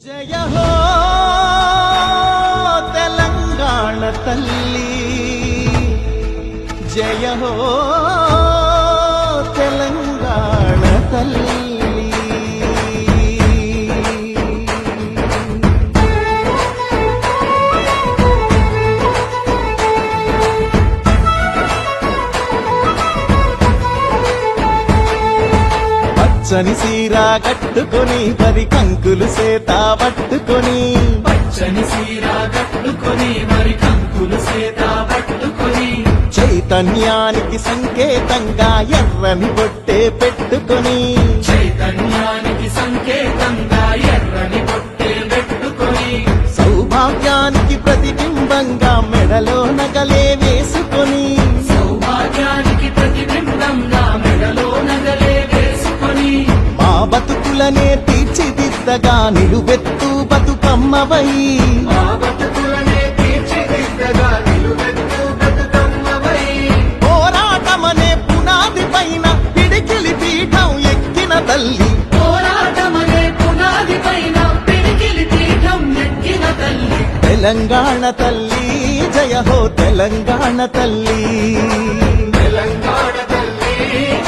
జయ హో తెలంగాణ తల్లి, జయ హో తెలంగాణ తల్లి. పచ్చని సీరా కట్టుకొని పది కంకులు సేత పట్టుకొని, పచ్చని సీరా కట్టుకొని మరి కంకులు సేత పట్టుకొని, చైతన్యానికి సంకేతంగా ఎర్రని బొట్టే పెట్టుకొని, చైతన్యానికి సంకేతంగా ఎర్రని బొట్టే పెట్టుకొని, సౌభాగ్యానికి ప్రతిబింబంగా మెడలో నగలే వేసుకొని, సౌభాగ్యానికి ప్రతిబింబంగా మెడలో నగలే వేసుకొని, మా బతుకులనే తీర్చిదిద్దగా నిలువెత్తు బతుకమ్మవై, మా బతుకులనే తీర్చిదిద్దగా నిలువెత్తు బతుకమ్మవై, పోరాటమనే పునాది పైన పిడికిలి పీఠం ఎక్కిన తల్లి, పోరాటమనే పునాది పైన పిడికిలి పీఠం ఎక్కిన తల్లి, తెలంగాణ తల్లి, జయ హో తెలంగాణ తల్లి. తెలంగాణ తల్లి,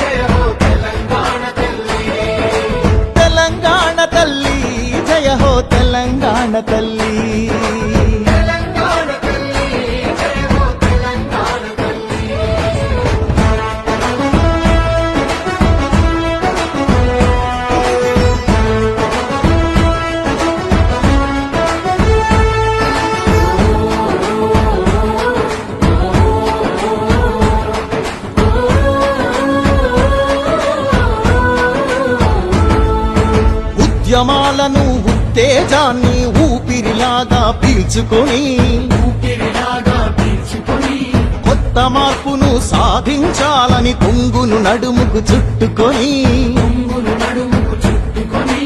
జయ హో తెలంగాణ తల్లి, తెలంగాణ తల్లి, జయ హో తెలంగాణ తల్లి. తెలంగాణ తల్లి, జయ హో తెలంగాణ తల్లి. ఉద్యమాలను ఉత్తేజాన్ని ఊపిరిలాగా పీల్చుకొని, ఊపిరిలాగా పీల్చుకొని, కొత్త మార్పును సాధించాలని కొంగును నడుముకు చుట్టుకొని, కొంగును నడుముకు చుట్టుకొని,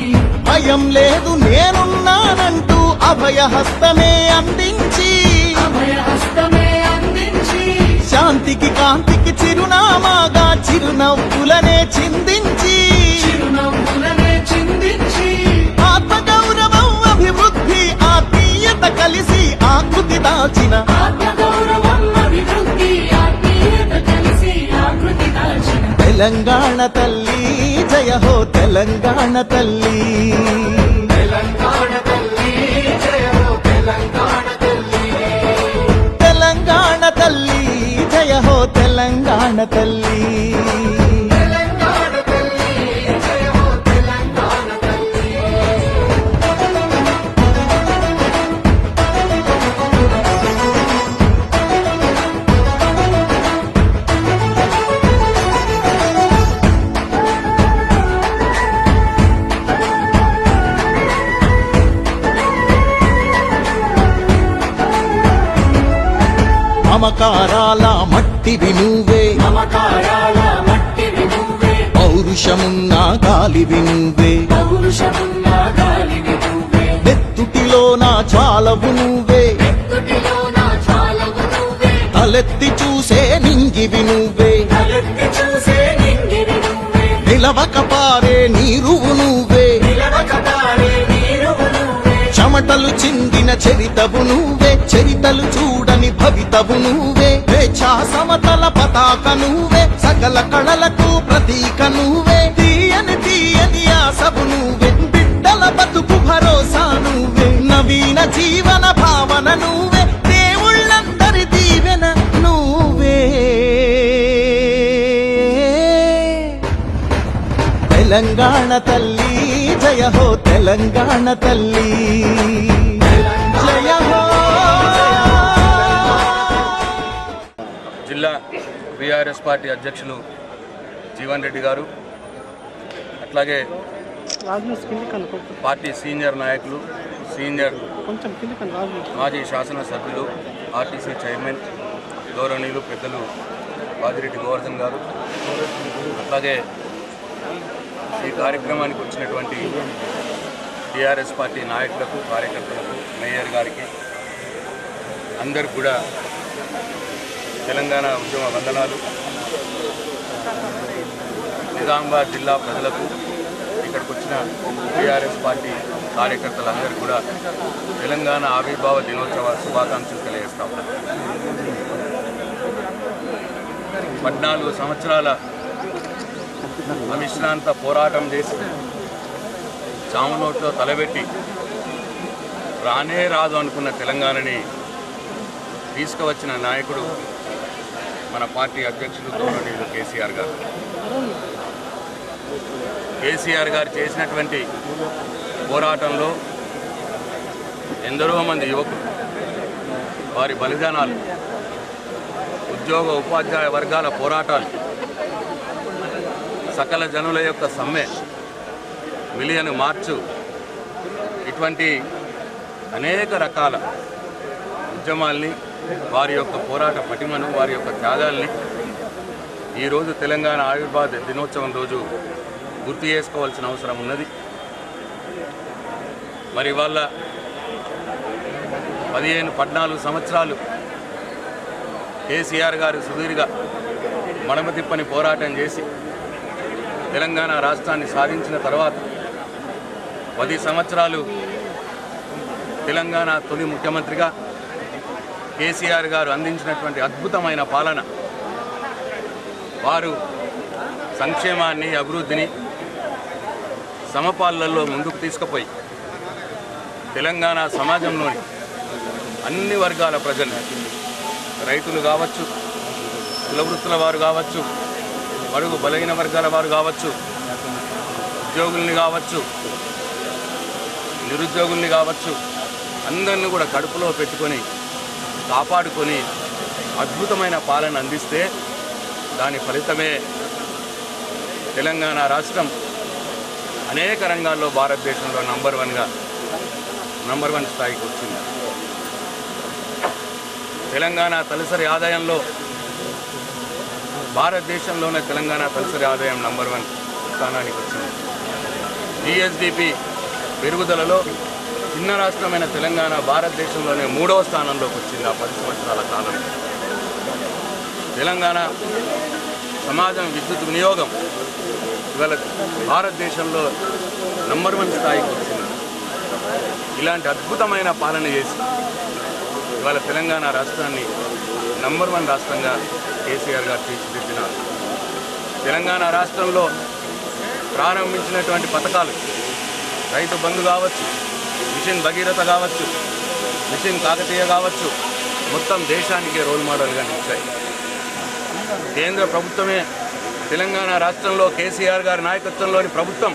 భయం లేదు నేనున్నానంటూ అభయహస్తమే అందించి, అభయహస్తమే అందించి, శాంతికి కాంతికి చిరునామాగా చిరునవ్వులనే చిందించి, చిరునవ్వులనే చిందించి, ఆత్మగౌరవం అభివృద్ధి ఆత్మీయత కలిసి ఆకృతి దాచిన, ఆత్మగౌరవం అభివృద్ధి ఆత్మీయత కలిసి ఆకృతి దాచిన, తెలంగాణ తల్లి, జయ హో తెలంగాణ తల్లి. తెలంగాణ తల్లి, జయ హో తెలంగాణ తల్లి, తెలంగాణ తల్లి, జయ హో తెలంగాణ తల్లి. తెలంగాణ తల్లి, జయ హో తెలంగాణ తల్లి. మమకారాల మట్టివి నువ్వే, మమకారాల మట్టివి నువ్వే, పౌరుషమున్న గాలివి నువ్వే, పౌరుషమున్న గాలివి నువ్వే, నెత్తుటిలో నా జ్వాలవు నువ్వే, నెత్తుటిలోన జ్వాలవు నువ్వే, తలెత్తి చూసే నింగివి నువ్వే, తలెత్తి చూసే నింగివి నువ్వే, నిలవక పారే నీరువు నువ్వే, నిలవక పారే నీరువు నువ్వే, చెమటలు చిందిన చరితవు నువ్వే, చరితలు చూడని భవితవు నువ్వే, స్వేచ్ఛా సమతల పతాక నువ్వే, సకల కళలకు ప్రతీక నువ్వే, తీయని తీయని ఆశవు నువ్వే, బిడ్డల బతుకు భరోసా నువ్వే, నవీన జీవన భావన నువ్వే, దేవుళ్ళందరి దీవెన నువ్వే. తెలంగాణ తల్లి, జయ హో తెలంగాణ తల్లి, జయ హో. జిల్లా బీఆర్ఎస్ పార్టీ అధ్యక్షులు జీవన్ రెడ్డి గారు, అట్లాగే పార్టీ సీనియర్ నాయకులు, సీనియర్ మాజీ శాసనసభ్యులు, ఆర్టీసీ చైర్మన్ గౌరవనీయులు పెద్దలు వాదిరెడ్డి గోవర్ధన్ గారు, అట్లాగే ఈ కార్యక్రమానికి వచ్చినటువంటి టీఆర్ఎస్ పార్టీ నాయకులకు, కార్యకర్తలకు, మేయర్ గారికి అందరికి కూడా తెలంగాణ ఉద్యమ వందనాలు. నిజామాబాద్ జిల్లా ప్రజలకు, ఇక్కడికి వచ్చిన టీఆర్ఎస్ పార్టీ కార్యకర్తలందరికీ కూడా తెలంగాణ ఆవిర్భావ దినోత్సవ శుభాకాంక్షలు తెలియజేస్తాం. 14 సంవత్సరాల అవిశ్రాంత పోరాటం చేసి చావు నోట్లో తలబెట్టి రానే రాదు అనుకున్న తెలంగాణని తీసుకువచ్చిన నాయకుడు మన పార్టీ అధ్యక్షులు గౌరవనీయులు కేసీఆర్ గారు. కేసీఆర్ గారు చేసినటువంటి పోరాటంలో ఎందరో మంది యువకులు వారి బలిదానాలు, ఉద్యోగ ఉపాధ్యాయ వర్గాల పోరాటాలు, సకల జనుల యొక్క సమ్మె, మిలియన్ మార్చు, ఇటువంటి అనేక రకాల ఉద్యమాల్ని, వారి యొక్క పోరాట పటిమను, వారి యొక్క త్యాగాల్ని ఈరోజు తెలంగాణ ఆవిర్భావ దినోత్సవం రోజు గుర్తు చేసుకోవాల్సిన అవసరం ఉన్నది. మరి వాళ్ళ 14 సంవత్సరాలు కేసీఆర్ గారు సుదీర్ఘ మడమ తిప్పని పోరాటం చేసి తెలంగాణ రాష్ట్రాన్ని సాధించిన తర్వాత 10 సంవత్సరాలు తెలంగాణ తొలి ముఖ్యమంత్రిగా కేసీఆర్ గారు అందించినటువంటి అద్భుతమైన పాలన, వారు సంక్షేమాన్ని, అభివృద్ధిని సమపాలనలో ముందుకు తీసుకుపోయి తెలంగాణ సమాజంలోని అన్ని వర్గాల ప్రజలు, రైతులు కావచ్చు, కులవృత్తుల వారు కావచ్చు, బడుగు బలహీన వర్గాల వారు కావచ్చు, ఉద్యోగుల్ని కావచ్చు, నిరుద్యోగుల్ని కావచ్చు, అందరినీ కూడా కడుపులో పెట్టుకొని కాపాడుకొని అద్భుతమైన పాలన అందిస్తే దాని ఫలితమే తెలంగాణ రాష్ట్రం అనేక రంగాల్లో భారతదేశంలో నంబర్ 1 స్థాయికి వచ్చింది. తెలంగాణ తలసరి ఆదాయంలో భారతదేశంలోనే తెలంగాణ తలసరి ఆదాయం నంబర్ 1 స్థానానికి వచ్చింది. జిఎస్డిపి పెరుగుదలలో చిన్న రాష్ట్రమైన తెలంగాణ భారతదేశంలోనే 3వ స్థానంలోకి వచ్చింది. ఆ 10 సంవత్సరాల కాలం తెలంగాణ సమాజం విద్యుత్ వినియోగం ఇవాళ భారతదేశంలో నంబర్ 1 స్థాయికి వచ్చింది. ఇలాంటి అద్భుతమైన పాలన చేసి ఇవాళ తెలంగాణ రాష్ట్రాన్ని నంబర్ 1 రాష్ట్రంగా కేసీఆర్ గారు తీర్చిదిద్దినారు. తెలంగాణ రాష్ట్రంలో ప్రారంభించినటువంటి పథకాలు, రైతు బంధు కావచ్చు, మిషన్ భగీరథ కావచ్చు, మిషన్ కాకతీయ కావచ్చు, మొత్తం దేశానికే రోల్ మోడల్గా నిలిచాయి. కేంద్ర ప్రభుత్వమే తెలంగాణ రాష్ట్రంలో కేసీఆర్ గారి నాయకత్వంలోని ప్రభుత్వం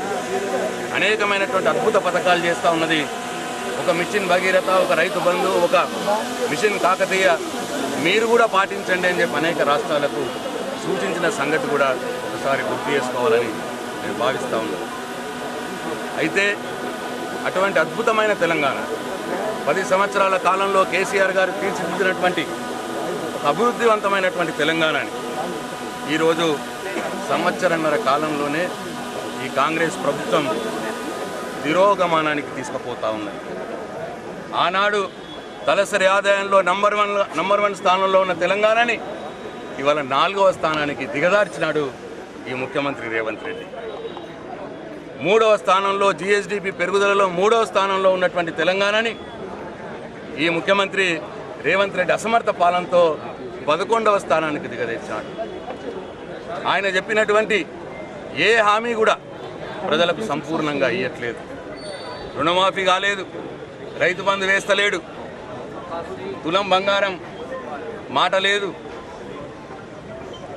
అనేకమైనటువంటి అద్భుత పథకాలు చేస్తూ ఉన్నది. ఒక మిషన్ భగీరథ, ఒక రైతు బంధు, ఒక మిషన్ కాకతీయ మీరు కూడా పాటించండి అని చెప్పి అనేక రాష్ట్రాలకు సూచించిన సంగతి కూడా ఒకసారి గుర్తు చేసుకోవాలని నేను భావిస్తూ ఉన్నాను. అయితే అటువంటి అద్భుతమైన తెలంగాణ 10 సంవత్సరాల కాలంలో కేసీఆర్ గారు తీర్చిదిద్దినటువంటి అభివృద్ధివంతమైనటువంటి తెలంగాణని ఈరోజు సంవత్సరన్నర కాలంలోనే ఈ కాంగ్రెస్ ప్రభుత్వం తిరోగమనానికి తీసుకుపోతూ ఉన్నది. ఆనాడు తలసరి ఆదాయంలో నంబర్ 1 స్థానంలో ఉన్న తెలంగాణని ఇవాళ 4వ స్థానానికి దిగదార్చినాడు ఈ ముఖ్యమంత్రి రేవంత్ రెడ్డి. 3వ స్థానంలో జిఎస్డిపి పెరుగుదలలో 3వ స్థానంలో ఉన్నటువంటి తెలంగాణని ఈ ముఖ్యమంత్రి రేవంత్ రెడ్డి అసమర్థ పాలనతో 11వ స్థానానికి దిగదేర్చాడు. ఆయన చెప్పినటువంటి ఏ హామీ కూడా ప్రజలకు సంపూర్ణంగా ఇవ్వట్లేదు. రుణమాఫీ కాలేదు, రైతు బంధు వేస్తలేడు, తులం బంగారం మాట లేదు,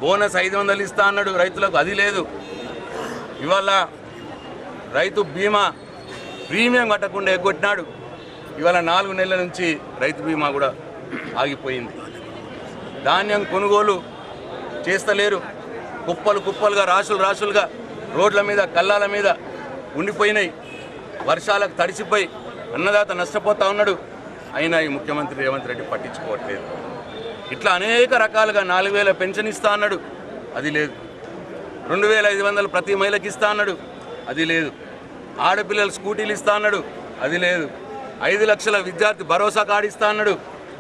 బోనస్ 500 ఇస్తా అన్నాడు రైతులకు, అది లేదు. ఇవాళ రైతు బీమా ప్రీమియం కట్టకుండా ఎగ్గొట్టినాడు. ఇవాళ 4 నెలల నుంచి రైతు బీమా కూడా ఆగిపోయింది. ధాన్యం కొనుగోలు చేస్తలేరు. కుప్పలుగా రాసులుగా రోడ్ల మీద, కల్లాల మీద ఉండిపోయినాయి. వర్షాలకు తడిసిపోయి అన్నదాత నష్టపోతూ ఉన్నాడు. అయినా ఈ ముఖ్యమంత్రి రేవంత్ రెడ్డి పట్టించుకోవట్లేదు. ఇట్లా అనేక రకాలుగా 4000 పెన్షన్ ఇస్తా అన్నాడు, అది లేదు. 2500 ప్రతి మహిళకి ఇస్తా అన్నాడు, అది లేదు. ఆడపిల్లలు స్కూటీలు ఇస్తా అన్నాడు, అది లేదు. 5 లక్షల విద్యార్థి భరోసా కార్డు ఇస్తా అన్నాడు,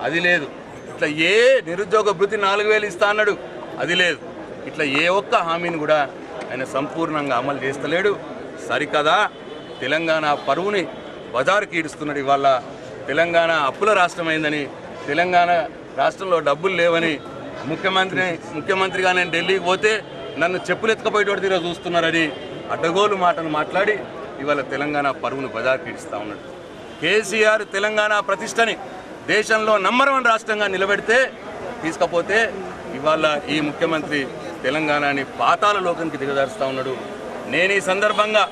అది లేదు. ఇట్లా ఏ నిరుద్యోగ భృతి 4000 ఇస్తా అన్నాడు, అది లేదు. ఇట్లా ఏ ఒక్క హామీని కూడా ఆయన సంపూర్ణంగా అమలు చేస్తలేడు. సరికదా తెలంగాణ పరువుని బజారుకి ఈడుస్తున్నాడు. ఇవాళ తెలంగాణ అప్పుల రాష్ట్రమైందని, తెలంగాణ రాష్ట్రంలో డబ్బులు లేవని ముఖ్యమంత్రిగా నేను ఢిల్లీకి పోతే నన్ను చెప్పులు ఎత్తుకపోయేటోడు తీరా చూస్తున్నారని అడ్డగోలు మాటలు మాట్లాడి ఇవాళ తెలంగాణ పరువును బజారుకి ఈడుస్తూ ఉన్నాడు. కేసీఆర్ తెలంగాణ ప్రతిష్టని దేశంలో నంబర్ 1 రాష్ట్రంగా నిలబెడితే తీసుకపోతే ఇవాళ ఈ ముఖ్యమంత్రి తెలంగాణని పాతాళ లోకానికి దిగజారుస్తూ ఉన్నాడు. నేను ఈ సందర్భంగా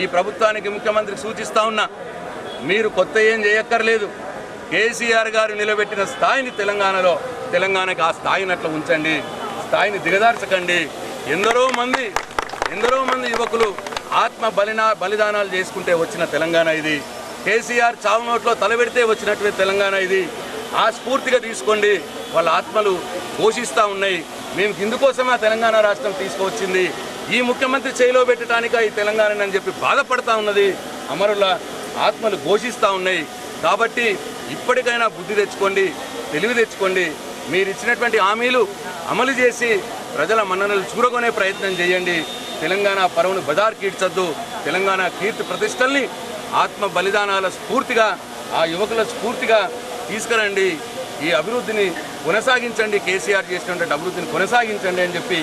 ఈ ప్రభుత్వానికి ముఖ్యమంత్రికి సూచిస్తూ ఉన్నా, మీరు కొత్త ఏం చేయక్కర్లేదు. కేసీఆర్ గారు నిలబెట్టిన స్థాయిని తెలంగాణకి ఆ స్థాయిని అట్లా ఉంచండి, స్థాయిని దిగజార్చకండి. ఎందరో మంది యువకులు ఆత్మ బలిదానాలు చేసుకుంటే వచ్చిన తెలంగాణ ఇది. కేసీఆర్ చావు నోట్లో తలబెడితే వచ్చినటువంటి తెలంగాణ ఇది. ఆ స్ఫూర్తిగా తీసుకోండి. వాళ్ళ ఆత్మలు ఘోషిస్తూ ఉన్నాయి. మేము ఇందుకోసమే ఆ తెలంగాణ రాష్ట్రం తీసుకువచ్చింది, ఈ ముఖ్యమంత్రి చేయిలో పెట్టడానిక ఈ తెలంగాణ అని చెప్పి బాధపడతా ఉన్నది. అమరుల ఆత్మలు ఘోషిస్తూ ఉన్నాయి. కాబట్టి ఇప్పటికైనా బుద్ధి తెచ్చుకోండి, తెలివి తెచ్చుకోండి. మీరు ఇచ్చినటువంటి హామీలు అమలు చేసి ప్రజల మన్ననలు చూరగొనే ప్రయత్నం చేయండి. తెలంగాణ పరువును బజార్ కీడ్చొద్దు. తెలంగాణ కీర్తి ప్రతిష్టల్ని ఆత్మ బలిదానాల స్ఫూర్తిగా, ఆ యువకుల స్ఫూర్తిగా తీసుకురండి. ఈ అభివృద్ధిని కొనసాగించండి, కేసీఆర్ చేసినటువంటి అభివృద్ధిని కొనసాగించండి అని చెప్పి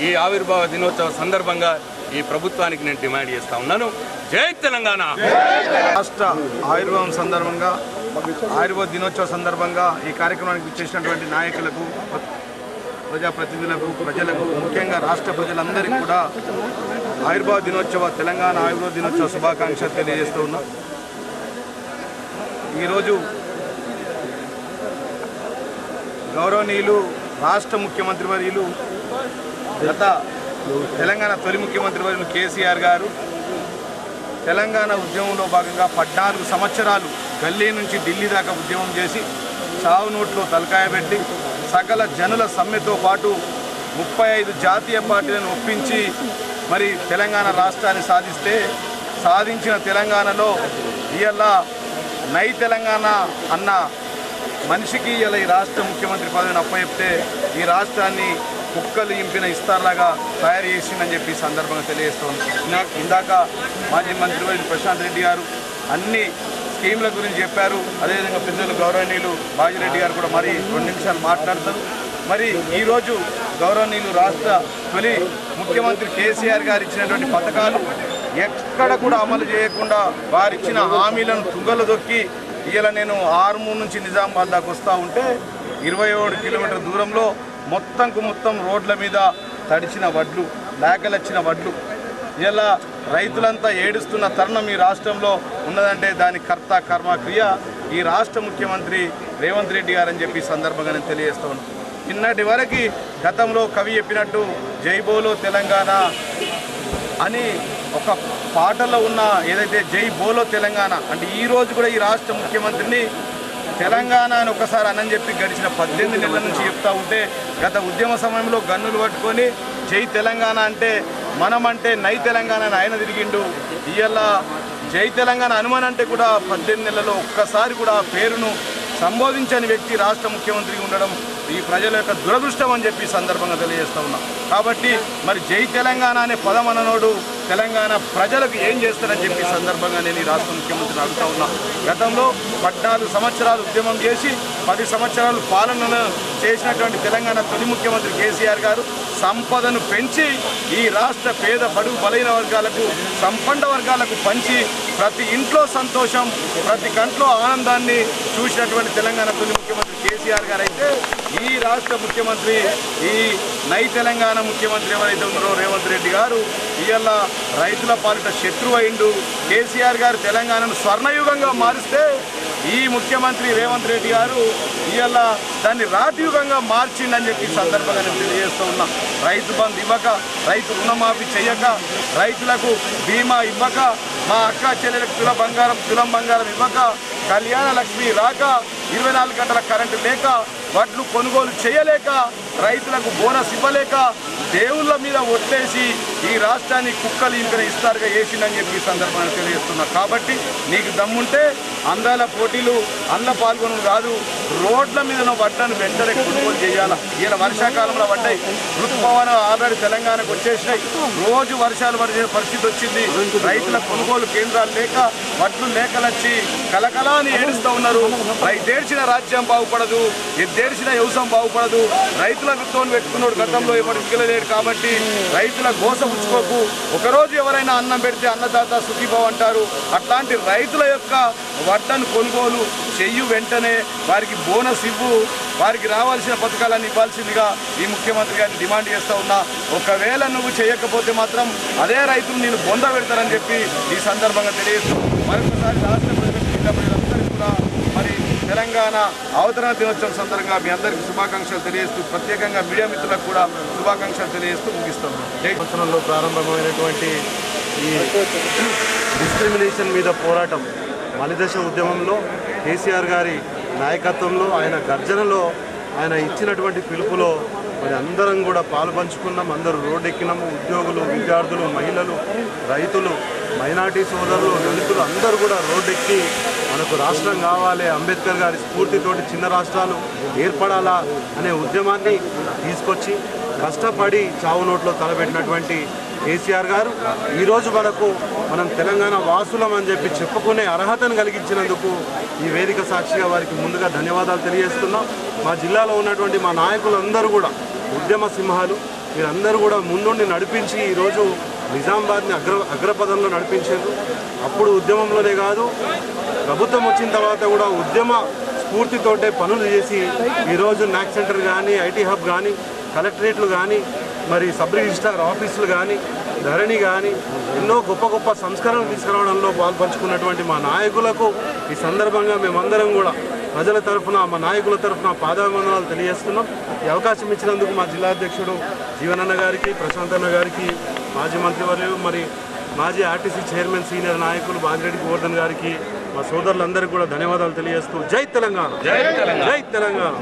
ఈ ఆవిర్భావ దినోత్సవ సందర్భంగా ఈ ప్రభుత్వానికి నేను డిమాండ్ చేస్తా ఉన్నాను. జై తెలంగాణ. రాష్ట్ర ఆవిర్భావం సందర్భంగా, ఆవిర్భావ దినోత్సవ సందర్భంగా ఈ కార్యక్రమానికి ఇచ్చేసినటువంటి నాయకులకు, ప్రజాప్రతినిధులకు, ప్రజలకు, ముఖ్యంగా రాష్ట్ర ప్రజలందరికీ కూడా తెలంగాణ ఆవిర్భావ దినోత్సవ శుభాకాంక్షలు తెలియజేస్తూ ఉన్నాం. ఈరోజు గౌరవనీయులు రాష్ట్ర ముఖ్యమంత్రి వర్యులు, తెలంగాణ తొలి ముఖ్యమంత్రి వర్యులు కేసీఆర్ గారు తెలంగాణ ఉద్యమంలో భాగంగా 14 సంవత్సరాలు గల్లీ నుంచి ఢిల్లీ దాకా ఉద్యమం చేసి చావు నోట్లో తలకాయ పెట్టి సకల జనుల సమ్మెతో పాటు 35 జాతీయ పార్టీలను ఒప్పించి మరి తెలంగాణ రాష్ట్రాన్ని సాధించిన తెలంగాణలో ఇవాళ నై తెలంగాణ అన్న మనిషికి ఇలా ఈ రాష్ట్ర ముఖ్యమంత్రి పదవిని అప్పచెప్తే ఈ రాష్ట్రాన్ని కుక్కలు ఇంపిన ఇస్తార్లాగా తయారు చేసిందని చెప్పి సందర్భంగా తెలియజేస్తాను. ఇందాక మాజీ మంత్రివర్యులు ప్రశాంత్ రెడ్డి గారు అన్ని స్కీమ్ల గురించి చెప్పారు. అదేవిధంగా పెద్దలు గౌరవనీయులు బాజిరెడ్డి గారు కూడా మరి 2 నిమిషాలు మాట్లాడతారు. మరి ఈరోజు గౌరవనీయులు రాష్ట్ర తొలి ముఖ్యమంత్రి కేసీఆర్ గారు ఇచ్చినటువంటి పథకాలు ఎక్కడ కూడా అమలు చేయకుండా వారిచ్చిన హామీలను తుంగలు దొక్కి ఇలా నేను ఆర్మూర్ నుంచి నిజామాబాద్ దాకా వస్తూ ఉంటే 27 కిలోమీటర్ల దూరంలో మొత్తం రోడ్ల మీద తడిచిన వడ్లు, లేకలొచ్చిన వడ్లు, ఇలా రైతులంతా ఏడుస్తున్న తరుణం ఈ రాష్ట్రంలో ఉన్నదంటే దాని కర్త కర్మ క్రియ ఈ రాష్ట్ర ముఖ్యమంత్రి రేవంత్ రెడ్డి గారు అని చెప్పి సందర్భంగా నేను తెలియజేస్తూ ఉన్నాను. నిన్నటి వరకు గతంలో కవి చెప్పినట్టు జై బోలో తెలంగాణ అని ఒక పాటలో ఉన్న ఏదైతే జై బోలో తెలంగాణ అంటే ఈ రోజు కూడా ఈ రాష్ట్ర ముఖ్యమంత్రిని తెలంగాణ అని ఒకసారి అనని చెప్పి గడిచిన 18 నెలల నుంచి చెప్తా ఉంటే గత ఉద్యమ సమయంలో గన్నులు పట్టుకొని జై తెలంగాణ అంటే మనమంటే నై తెలంగాణ అని ఆయన తిరిగిండు. ఇవాళ జై తెలంగాణ అనుమానంటే కూడా 18 నెలల్లో ఒక్కసారి కూడా పేరును సంబోధించని వ్యక్తి రాష్ట్ర ముఖ్యమంత్రికి ఉండడం ఈ ప్రజల యొక్క దురదృష్టం అని చెప్పి సందర్భంగా తెలియజేస్తా ఉన్నా. కాబట్టి మరి జై తెలంగాణ అనే పదం అన్ననోడు తెలంగాణ ప్రజలకు ఏం చేస్తారని చెప్పి సందర్భంగా నేను ఈ రాష్ట్ర ముఖ్యమంత్రిని అడుగుతా ఉన్నా. గతంలో 14 సంవత్సరాలు ఉద్యమం చేసి 10 సంవత్సరాలు పాలనను చేసినటువంటి తెలంగాణ తొలి ముఖ్యమంత్రి కేసీఆర్ గారు సంపదను పెంచి ఈ రాష్ట్ర పేద బడుగు బలైన వర్గాలకు, సంపన్న వర్గాలకు పంచి ప్రతి ఇంట్లో సంతోషం, ప్రతి కంట్లో ఆనందాన్ని చూసినటువంటి తెలంగాణ తొలి ముఖ్యమంత్రి కేసీఆర్ గారు అయితే ఈ రాష్ట్ర ముఖ్యమంత్రి, ఈ నై తెలంగాణ ముఖ్యమంత్రి ఎవరైతే ఉన్నారో రేవంత్ రెడ్డి గారు ఇవాళ రైతుల పాలిట శత్రువు అయిండు. కేసీఆర్ గారు తెలంగాణను స్వర్ణయుగంగా మారిస్తే ఈ ముఖ్యమంత్రి రేవంత్ రెడ్డి గారు ఇవాళ దాన్ని రాతియుగంగా మార్చిండని చెప్పి సందర్భంగా నేను తెలియజేస్తూ ఉన్నా. రైతు బంధు ఇవ్వక, రైతు రుణమాఫీ చెయ్యక, రైతులకు బీమా ఇవ్వక, మా అక్క చెల్లెలకు తులం బంగారం ఇవ్వక, కళ్యాణ లక్ష్మి రాక, 24 గంటల కరెంటు లేక, వడ్లు కొనుగోలు చేయలేక, రైతులకు బోనస్ ఇవ్వలేక, దేవుళ్ళ మీద ఒట్టేసి ఈ రాష్ట్రాన్ని కుక్కలు ఇంకన ఇస్తారుగా వేసిందని చెప్పి ఈ సందర్భంగా తెలియజేస్తున్నా. కాబట్టి నీకు దమ్ముంటే అందాల పోటీలు అందులో పాల్గొనడం కాదు, రోడ్ల మీద వడ్లను వెంటనే కొనుగోలు చేయాలా. ఈయన వర్షాకాలంలో పడ్డాయి, ఋతుపవనాలు ఆల్రెడీ తెలంగాణకు వచ్చేసినాయి, రోజు వర్షాలు పడే పరిస్థితి వచ్చింది. రైతుల కొనుగోలు కేంద్రాలు లేక వడ్లు లేకలొచ్చి కలకలాని ఏడుస్తూ ఉన్నారు. రైతేడ్చిన రాజ్యం బాగుపడదు, ఎద్దేడ్చిన వ్యవసాయం బాగుపడదు. రైతుల విత్తనం పెట్టుకున్నాడు గతంలో ఎవరు మిగిలలేడు. కాబట్టి రైతుల గోస పుచ్చుకోకు. ఒకరోజు ఎవరైనా అన్నం పెడితే అన్నదాత సుఖీభావ్ అంటారు. అట్లాంటి రైతుల యొక్క వడ్లను కొనుగోలు చెయ్యు, వెంటనే వారికి బోనస్ ఇవ్వు, వారికి రావాల్సిన పథకాలను ఇవ్వాల్సిందిగా ఈ ముఖ్యమంత్రి గారిని డిమాండ్ చేస్తూ ఉన్నా. ఒకవేళ నువ్వు చేయకపోతే మాత్రం అదే రైతులు నేను బొంద పెడతారని చెప్పి ఈ సందర్భంగా తెలియజేస్తూ మరొకసారి రాష్ట్ర ప్రజలందరికీ కూడా మరి తెలంగాణ అవతరణ దినోత్సవం సందర్భంగా మీ అందరికీ శుభాకాంక్షలు తెలియజేస్తూ, ప్రత్యేకంగా మీడియా మిత్రులకు కూడా శుభాకాంక్షలు తెలియజేస్తూ ముగిస్తున్నాను. సంవత్సరంలో ప్రారంభమైనటువంటి ఈ డిస్క్రిమినేషన్ మీద పోరాటం మలిదశ ఉద్యమంలో కేసీఆర్ గారి నాయకత్వంలో, ఆయన గర్జనలో, ఆయన ఇచ్చినటువంటి పిలుపులో మరి అందరం కూడా పాలు పంచుకున్నాం. అందరూ రోడ్డు ఎక్కినాము. ఉద్యోగులు, విద్యార్థులు, మహిళలు, రైతులు, మైనార్టీ సోదరులు, దళితులు అందరూ కూడా రోడ్డు ఎక్కి మనకు రాష్ట్రం కావాలి, అంబేద్కర్ గారి స్ఫూర్తితోటి చిన్న రాష్ట్రాలు ఏర్పడాలా అనే ఉద్యమాన్ని తీసుకొచ్చి కష్టపడి చావు నోట్లో తలబెట్టినటువంటి కేసీఆర్ గారు ఈరోజు మనం తెలంగాణ వాసులం అని చెప్పి చెప్పుకునే అర్హతను కలిగించినందుకు ఈ వేదిక సాక్షిగా వారికి ముందుగా ధన్యవాదాలు తెలియజేస్తున్నాం. మా జిల్లాలో ఉన్నటువంటి మా నాయకులందరూ కూడా ఉద్యమ సింహాలు. వీరందరూ కూడా ముందుండి నడిపించి ఈరోజు నిజామాబాద్ని అగ్రపదంలో నడిపించారు. అప్పుడు ఉద్యమంలోనే కాదు, ప్రభుత్వం వచ్చిన తర్వాత కూడా ఉద్యమ స్ఫూర్తితోటే పనులు చేసి ఈరోజు నాక్ సెంటర్ కానీ, ఐటీ హబ్ కానీ, కలెక్టరేట్లు కానీ, మరి సబ్ రిజిస్ట్రార్ ఆఫీసులు కానీ, ధరణి కానీ ఎన్నో గొప్ప గొప్ప సంస్కరణలు తీసుకురావడంలో పాల్పంచుకున్నటువంటి మా నాయకులకు ఈ సందర్భంగా మేమందరం కూడా ప్రజల తరఫున, మా నాయకుల తరఫున పాదాభివందనాలు తెలియజేస్తున్నాం. ఈ అవకాశం ఇచ్చినందుకు మా జిల్లా అధ్యక్షుడు జీవనన్న గారికి, ప్రశాంత్ అన్న గారికి, మాజీ మంత్రివర్యులు, మరి మాజీ ఆర్టీసీ చైర్మన్ సీనియర్ నాయకులు బాగిరెడ్డి గోవర్ధన్ గారికి, మా సోదరులందరికీ కూడా ధన్యవాదాలు తెలియజేస్తూ జై తెలంగాణ, జై తెలంగాణ.